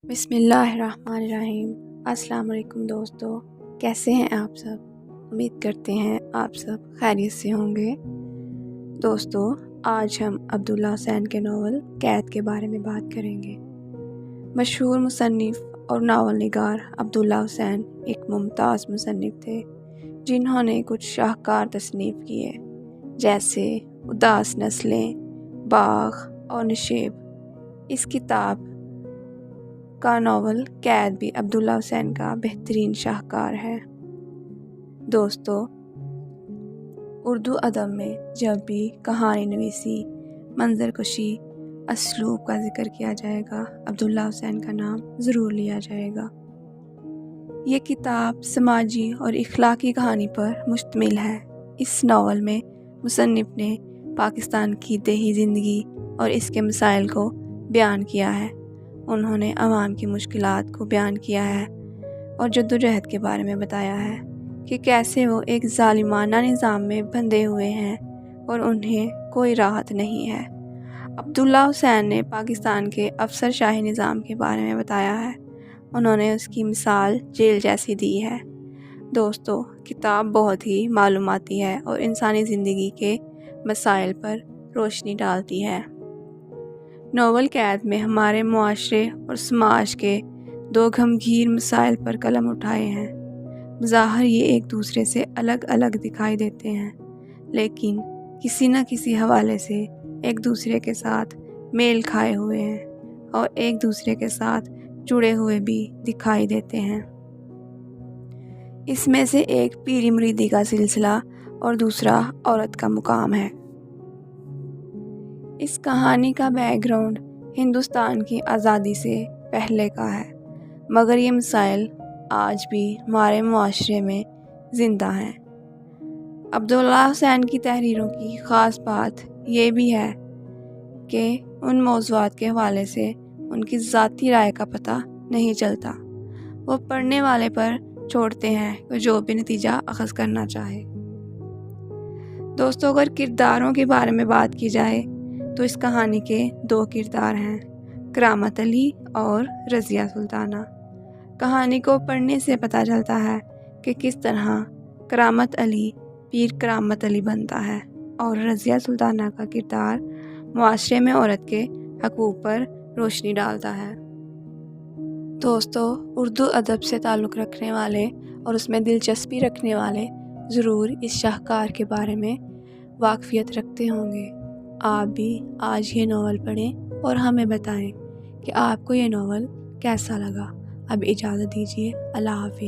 بسم اللہ الرحمن الرحیم۔ السلام علیکم دوستو، کیسے ہیں آپ سب؟ امید کرتے ہیں آپ سب خیریت سے ہوں گے۔ دوستو، آج ہم عبداللہ حسین کے ناول قید کے بارے میں بات کریں گے۔ مشہور مصنف اور ناول نگار عبداللہ حسین ایک ممتاز مصنف تھے جنہوں نے کچھ شاہکار تصنیف کیے جیسے اداس نسلیں، باغ اور نشیب۔ اس کتاب کا ناول قید بھی عبداللہ حسین کا بہترین شاہکار ہے۔ دوستو، اردو ادب میں جب بھی کہانی نویسی، منظر کشی، اسلوب کا ذکر کیا جائے گا، عبداللہ حسین کا نام ضرور لیا جائے گا۔ یہ کتاب سماجی اور اخلاقی کہانی پر مشتمل ہے۔ اس ناول میں مصنف نے پاکستان کی دیہی زندگی اور اس کے مسائل کو بیان کیا ہے۔ انہوں نے عوام کی مشکلات کو بیان کیا ہے اور جدوجہد کے بارے میں بتایا ہے کہ کیسے وہ ایک ظالمانہ نظام میں بندھے ہوئے ہیں اور انہیں کوئی راحت نہیں ہے۔ عبداللہ حسین نے پاکستان کے افسر شاہی نظام کے بارے میں بتایا ہے۔ انہوں نے اس کی مثال جیل جیسی دی ہے۔ دوستو، کتاب بہت ہی معلوماتی ہے اور انسانی زندگی کے مسائل پر روشنی ڈالتی ہے۔ ناول قید میں ہمارے معاشرے اور سماج کے دو غمگین مسائل پر قلم اٹھائے ہیں۔ بظاہر یہ ایک دوسرے سے الگ الگ دکھائی دیتے ہیں، لیکن کسی نہ کسی حوالے سے ایک دوسرے کے ساتھ میل کھائے ہوئے ہیں اور ایک دوسرے کے ساتھ جڑے ہوئے بھی دکھائی دیتے ہیں۔ اس میں سے ایک پیری مریدی کا سلسلہ اور دوسرا عورت کا مقام ہے۔ اس کہانی کا بیک گراؤنڈ ہندوستان کی آزادی سے پہلے کا ہے، مگر یہ مسائل آج بھی ہمارے معاشرے میں زندہ ہیں۔ عبداللہ حسین کی تحریروں کی خاص بات یہ بھی ہے کہ ان موضوعات کے حوالے سے ان کی ذاتی رائے کا پتہ نہیں چلتا۔ وہ پڑھنے والے پر چھوڑتے ہیں کہ جو بھی نتیجہ اخذ کرنا چاہے۔ دوستو، اگر کرداروں کے بارے میں بات کی جائے تو اس کہانی کے دو کردار ہیں، کرامت علی اور رضیہ سلطانہ۔ کہانی کو پڑھنے سے پتہ چلتا ہے کہ کس طرح کرامت علی پیر کرامت علی بنتا ہے اور رضیہ سلطانہ کا کردار معاشرے میں عورت کے حقوق پر روشنی ڈالتا ہے۔ دوستو، اردو ادب سے تعلق رکھنے والے اور اس میں دلچسپی رکھنے والے ضرور اس شاہکار کے بارے میں واقفیت رکھتے ہوں گے۔ آپ بھی آج یہ ناول پڑھیں اور ہمیں بتائیں کہ آپ کو یہ ناول کیسا لگا۔ اب اجازت دیجیے، اللہ حافظ۔